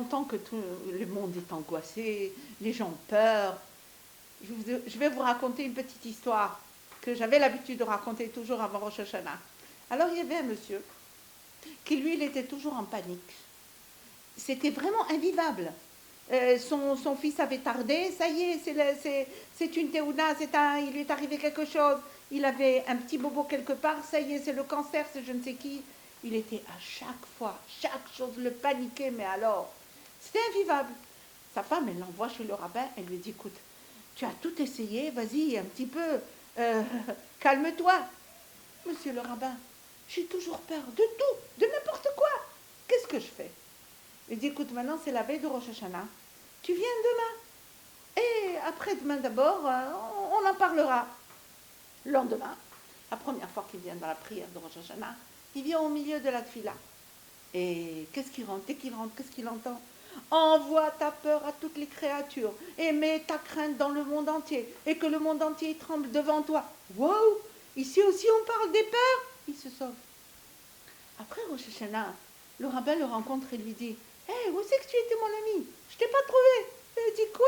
longtemps que tout le monde est angoissé, les gens ont peur. Je vais vous raconter une petite histoire que j'avais l'habitude de raconter toujours avant Rosh Hashanah. Alors il y avait un monsieur qui, lui, il était toujours en panique. C'était vraiment invivable. Son fils avait tardé, ça y est, c'est une théouna, il lui est arrivé quelque chose. Il avait un petit bobo quelque part, ça y est, c'est le cancer, c'est je ne sais qui. Il était à chaque fois, chaque chose le paniquait, mais alors, c'était invivable. Sa femme, elle l'envoie chez le rabbin, elle lui dit, écoute, tu as tout essayé, vas-y, un petit peu, euh, calme-toi. Monsieur le rabbin, j'ai toujours peur de tout, de n'importe quoi. Qu'est-ce que je fais? Il dit, écoute, maintenant c'est la veille de Rosh Hashanah. Tu viens demain. Et après-demain d'abord, on en parlera. Le lendemain, la première fois qu'il vient dans la prière de Rosh Hashanah, il vient au milieu de la tfila. Et qu'est-ce qu'il rentre? Dès qu'il rentre, qu'est-ce qu'il entend? Envoie ta peur à toutes les créatures et mets ta crainte dans le monde entier et que le monde entier tremble devant toi. Wow! Ici aussi on parle des peurs. Il se sauve. Après Rosh Hashanah, le rabbin le rencontre et lui dit, hé, où c'est que tu étais mon ami? Je t'ai pas trouvé. Il dit quoi?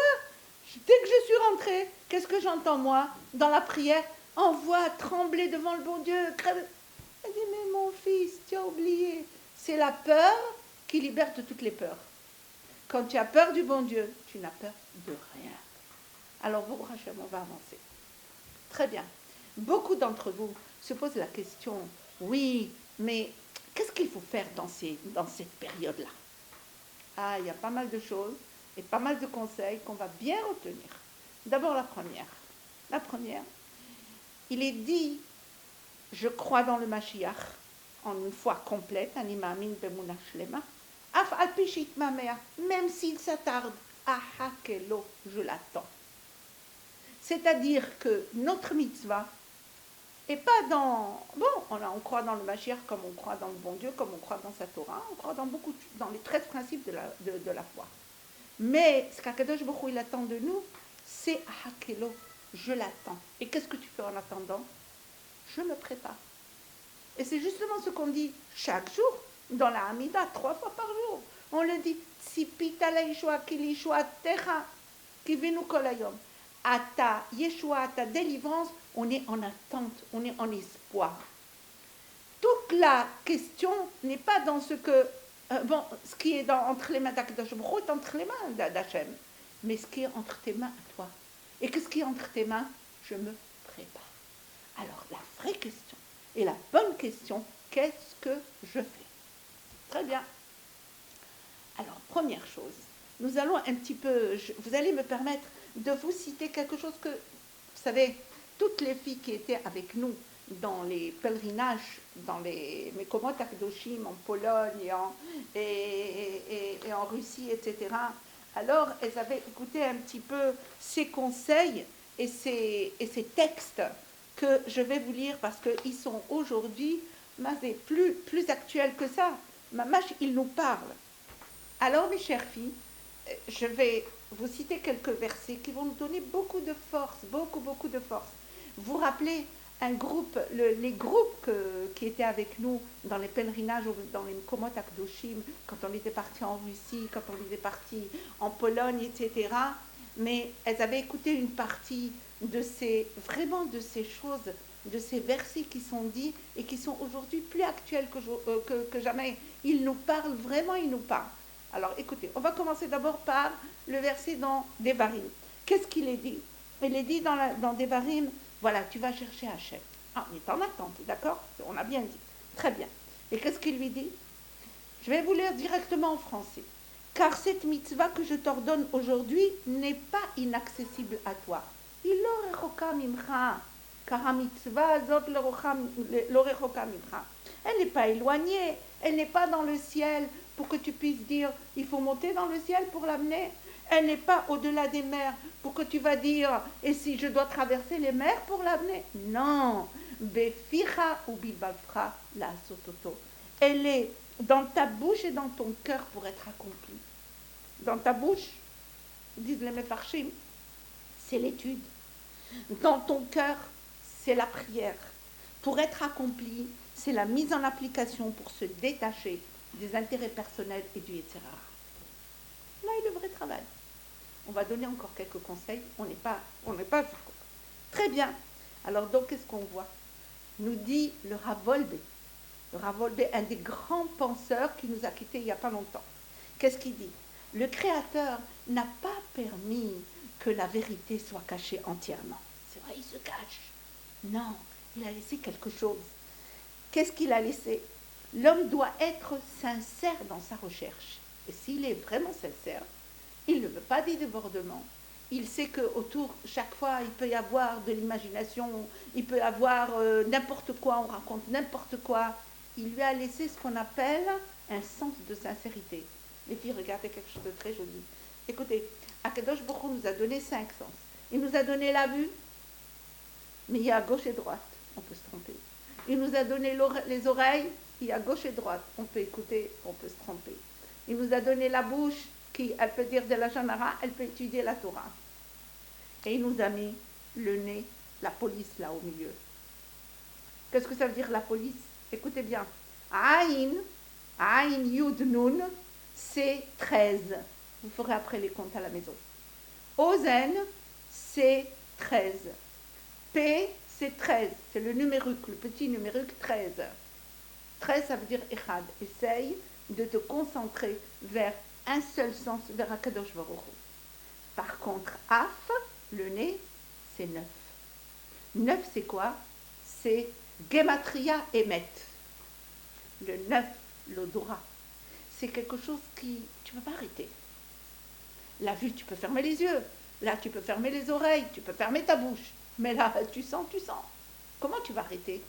Dès que je suis rentrée, qu'est-ce que j'entends moi dans la prière? Envoie trembler devant le bon Dieu. Crève. Il dit, mais mon fils, tu as oublié. C'est la peur qui libère de toutes les peurs. Quand tu as peur du bon Dieu, tu n'as peur de rien. Alors, vous, Rachel, on va avancer. Très bien. Beaucoup d'entre vous se posent la question, oui, mais qu'est-ce qu'il faut faire dans cette période-là? Ah, il y a pas mal de choses et pas mal de conseils qu'on va bien retenir. D'abord, la première. La première, il est dit, je crois dans le Mashiach, en une foi complète, anima amin bemuna shlema, af al pishit mamea, même s'il s'attarde, ahakelo, je l'attends. C'est-à-dire que notre mitzvah et pas dans... Bon, on croit dans le Mashiach comme on croit dans le bon Dieu, comme on croit dans sa Torah, on croit dans les 13 principes de la foi. Mais ce qu'Akadosh Baruch Hu, il attend de nous, c'est Hakelo, je l'attends. Et qu'est-ce que tu fais en attendant? Je me prépare. Et c'est justement ce qu'on dit chaque jour, dans la Hamida, 3 fois par jour. On le dit, Tzipita la Yeshua, ki Yeshua techa, ki venu kol hayom. À ta Yeshua, à ta délivrance, on est en attente, on est en espoir. Toute la question n'est pas dans ce que, ce qui est entre les mains d'Akadosh Baruch Hu est entre les mains d'Hachem, mais ce qui est entre tes mains à toi. Et qu'est-ce qui est entre tes mains? Je me prépare. Alors la vraie question et la bonne question, qu'est-ce que je fais? Très bien. Alors première chose, nous allons un petit peu, vous allez me permettre de vous citer quelque chose que, vous savez, toutes les filles qui étaient avec nous dans les pèlerinages, dans les Mekomot Akdoshim en Pologne et en Russie, etc., alors elles avaient écouté un petit peu ces conseils et ces textes que je vais vous lire parce qu'ils sont aujourd'hui plus actuels que ça. Mamash, ils nous parlent. Alors, mes chères filles, je vais vous citer quelques versets qui vont nous donner beaucoup de force, beaucoup de force. Vous rappelez les groupes qui étaient avec nous dans les pèlerinages, dans les Komot Akdoshim, quand on était parti en Russie, quand on était parti en Pologne, etc. Mais elles avaient écouté une partie de ces choses, de ces versets qui sont dits et qui sont aujourd'hui plus actuels que jamais. Ils nous parlent, vraiment, ils nous parlent. Alors écoutez, on va commencer d'abord par le verset dans Devarim. Qu'est-ce qu'il est dit? Il est dit dans Devarim, voilà, tu vas chercher Hachem. Ah, on est en attente, d'accord? On a bien dit. Très bien. Et qu'est-ce qu'il lui dit? Je vais vous lire directement en français. Car cette mitzvah que je t'ordonne aujourd'hui n'est pas inaccessible à toi. Il l'orechoka mimcha. Car la mitzvah zot l'orechoka mimcha. Elle n'est pas éloignée, elle n'est pas dans le ciel pour que tu puisses dire il faut monter dans le ciel pour l'amener. Elle n'est pas au-delà des mers pour que tu vas dire et si je dois traverser les mers pour l'amener. Non. Beficha ou bilbafra la sototo. Elle est dans ta bouche et dans ton cœur pour être accomplie. Dans ta bouche, disent les Mefarshim, c'est l'étude. Dans ton cœur, c'est la prière. Pour être accomplie, c'est la mise en application pour se détacher des intérêts personnels et du etc. On va donner encore quelques conseils. On n'est pas très bien. Alors donc, qu'est-ce qu'on voit? Nous dit le Rav Wolbe. Le Rav Wolbe, un des grands penseurs qui nous a quittés il n'y a pas longtemps. Qu'est-ce qu'il dit? Le Créateur n'a pas permis que la vérité soit cachée entièrement. C'est vrai, il se cache. Non, il a laissé quelque chose. Qu'est-ce qu'il a laissé? L'homme doit être sincère dans sa recherche. Et s'il est vraiment sincère, il ne veut pas des débordements. Il sait qu'autour, chaque fois, il peut y avoir de l'imagination, il peut y avoir n'importe quoi, on raconte n'importe quoi. Il lui a laissé ce qu'on appelle un sens de sincérité. Les filles, regardez quelque chose de très joli. Écoutez, Akadosh Baruch Hu nous a donné 5 sens. Il nous a donné la vue, mais il y a à gauche et droite, on peut se tromper. Il nous a donné les oreilles, il y a gauche et droite, on peut écouter, on peut se tromper. Il nous a donné la bouche, qui, elle peut dire de la Shonara, elle peut étudier la Torah. Et il nous a mis le nez, la police là au milieu. Qu'est-ce que ça veut dire la police? Écoutez bien. Aïn Yud Nun, c'est 13. Vous ferez après les comptes à la maison. Ozen, c'est 13. P, c'est 13. C'est le numérique, le petit numérique 13. 13, ça veut dire Echad. Essaye de te concentrer vers un seul sens, vers Akadosh Baruch Hu. Par contre, Af, le nez, c'est 9. 9, c'est quoi? C'est Gematria Emet. Le 9, l'odorat. C'est quelque chose qui, tu ne peux pas arrêter. La vue, tu peux fermer les yeux. Là, tu peux fermer les oreilles. Tu peux fermer ta bouche. Mais là, tu sens. Comment tu vas arrêter?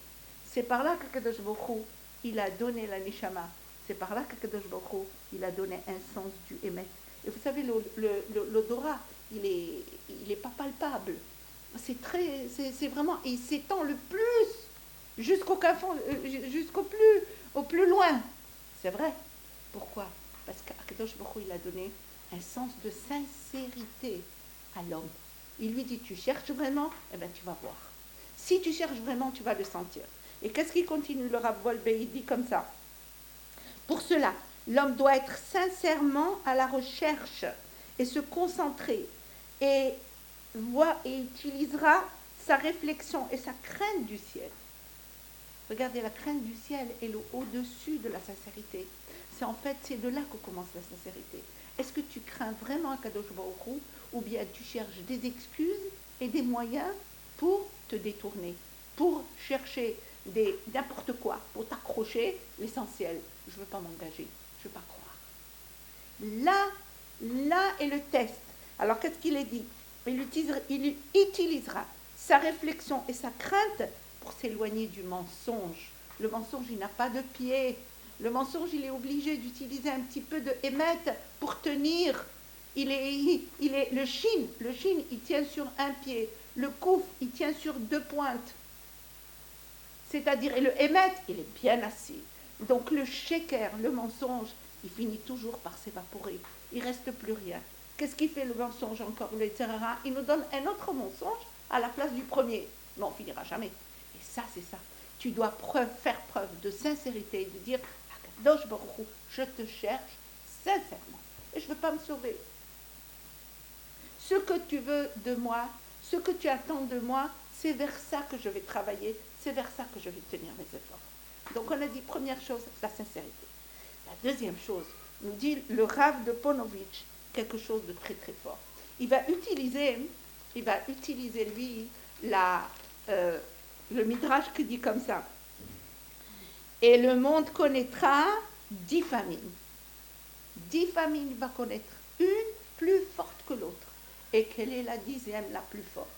C'est par là qu'Akadosh Baruch Hu, il a donné la Neshama. C'est par là qu'Akadosh Baruch Hu, il a donné un sens du Emet. Et vous savez, l'odorat, il est pas palpable. C'est vraiment, il s'étend le plus jusqu'au plus loin. C'est vrai. Pourquoi? Parce qu'Akadosh Baruch Hu, il a donné un sens de sincérité à l'homme. Il lui dit, tu cherches vraiment? Eh bien, tu vas voir. Si tu cherches vraiment, tu vas le sentir. Et qu'est-ce qui continue? Le Rav Wolbe, il dit comme ça. Pour cela, l'homme doit être sincèrement à la recherche et se concentrer et utilisera sa réflexion et sa crainte du ciel. Regardez, la crainte du ciel est au-dessus de la sincérité. C'est de là que commence la sincérité. Est-ce que tu crains vraiment Akadosh Baruch Hu, ou bien tu cherches des excuses et des moyens pour te détourner, pour chercher n'importe quoi, pour t'accrocher l'essentiel? Je ne veux pas m'engager, je ne veux pas croire. Là est le test. Alors qu'est-ce qu'il est dit? Il utilisera sa réflexion et sa crainte pour s'éloigner du mensonge. Le mensonge, il n'a pas de pied. Le mensonge, il est obligé d'utiliser un petit peu de émet pour tenir. Le shin, il tient sur un pied. Le kouf, il tient sur 2 pointes. C'est-à-dire, et le émet, il est bien assis. Donc le sheker, le mensonge, il finit toujours par s'évaporer. Il ne reste plus rien. Qu'est-ce qui fait le mensonge encore, le terrain? Il nous donne un autre mensonge à la place du premier. Mais on finira jamais. Et ça, c'est ça. Tu dois faire preuve de sincérité, de dire, Akadosh Baruch Hu, je te cherche sincèrement. Et je ne veux pas me sauver. Ce que tu veux de moi, ce que tu attends de moi, c'est vers ça que je vais travailler, c'est vers ça que je vais tenir mes efforts. Donc on a dit, première chose, la sincérité. La deuxième chose, nous dit le Rav de Ponovitch, quelque chose de très très fort. Il va utiliser lui, le Midrash qui dit comme ça. Et le monde connaîtra 10 famines. 10 famines, il va connaître une plus forte que l'autre. Et quelle est la 10e la plus forte?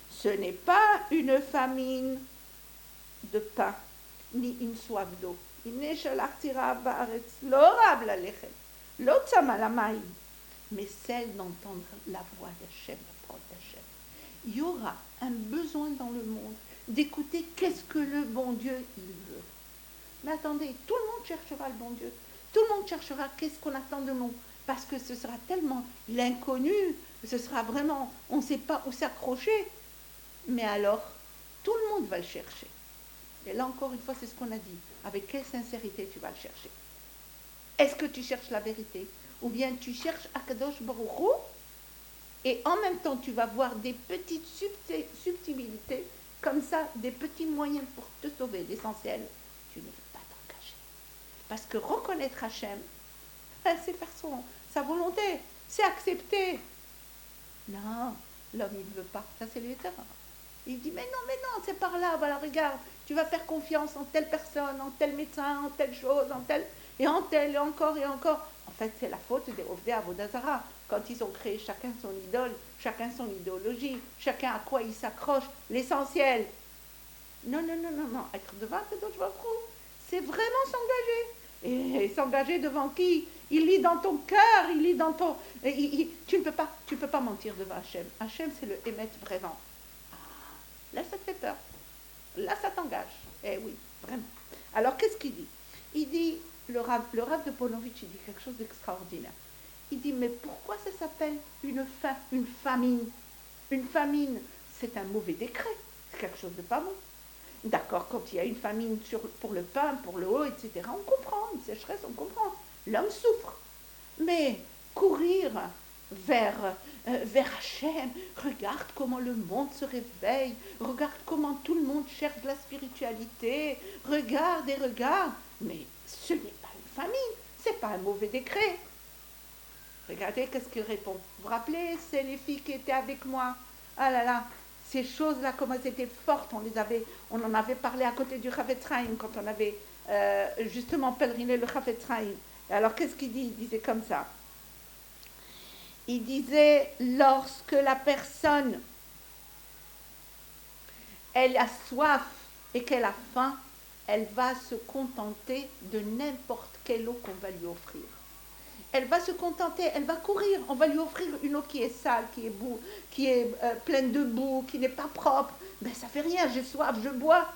Ce n'est pas une famine de pain, ni une soif d'eau. Mais celle d'entendre la voix d'Hachem, la parole d'Hachem. Il y aura un besoin dans le monde d'écouter qu'est-ce que le bon Dieu il veut. Mais attendez, tout le monde cherchera le bon Dieu. Tout le monde cherchera qu'est-ce qu'on attend de nous. Parce que ce sera tellement l'inconnu, ce sera vraiment, on ne sait pas où s'accrocher. Mais alors, tout le monde va le chercher. Et là encore une fois, c'est ce qu'on a dit. Avec quelle sincérité tu vas le chercher? Est-ce que tu cherches la vérité? Ou bien tu cherches Akadosh Baruch Hu Et en même temps, tu vas voir des petites subtilités, comme ça, des petits moyens pour te sauver. L'essentiel, tu ne veux pas t'engager. Parce que reconnaître Hachem, c'est faire sa volonté, c'est accepter. Non, l'homme, il ne veut pas. Ça, c'est le terrain. Il dit, mais non, c'est par là, voilà, regarde, tu vas faire confiance en telle personne, en tel médecin, en telle chose, en telle, et encore, et encore. En fait, c'est la faute des Ovdei Avodazara. Quand ils ont créé chacun son idole, chacun son idéologie, chacun à quoi il s'accroche, l'essentiel. Non, être devant Kadosh Baruch Hu, c'est vraiment s'engager. Et s'engager devant qui? Il lit dans ton cœur, il lit dans ton... tu ne peux pas mentir devant Hachem. Hachem, c'est le émettre vraiment. Là, ça te fait peur. Là, ça t'engage. Eh oui, vraiment. Alors, qu'est-ce qu'il dit? Il dit, le Rav de Ponovitch, il dit quelque chose d'extraordinaire. Il dit, mais pourquoi ça s'appelle une famine? Une famine, c'est un mauvais décret. C'est quelque chose de pas bon. D'accord, quand il y a une famine pour le pain, pour l'eau, etc., on comprend. Une sécheresse, on comprend. L'homme souffre. Mais courir vers Hachem, regarde comment le monde se réveille, regarde comment tout le monde cherche de la spiritualité, regarde et regarde. Mais ce n'est pas une famine, c'est pas un mauvais décret. Regardez qu'est-ce qu'il répond. Vous vous rappelez, c'est les filles qui étaient avec moi. Ah là là, ces choses-là, comment elles étaient fortes. On en avait parlé à côté du Chavetz Chaim quand on avait justement pèleriné le Chavetz Chaim. Alors qu'est-ce qu'il dit? Il disait comme ça. Il disait, lorsque la personne, elle a soif et qu'elle a faim, elle va se contenter de n'importe quelle eau qu'on va lui offrir. Elle va se contenter, elle va courir, on va lui offrir une eau qui est sale, qui est pleine de boue, qui n'est pas propre. Ben ça fait rien, j'ai soif, je bois.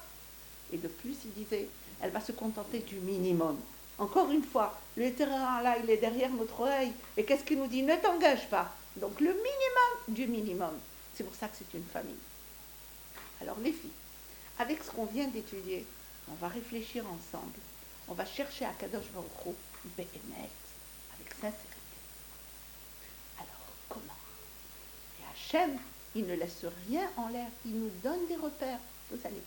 Et de plus, il disait, elle va se contenter du minimum. Encore une fois, le terrain là, il est derrière notre oreille. Et qu'est-ce qu'il nous dit? Ne t'engage pas. Donc le minimum du minimum. C'est pour ça que c'est une famille. Alors les filles, avec ce qu'on vient d'étudier, on va réfléchir ensemble. On va chercher à Kadosh Baruch Hu, Be'emet, avec sincérité. Alors comment? Et Hachem, il ne laisse rien en l'air. Il nous donne des repères. Vous allez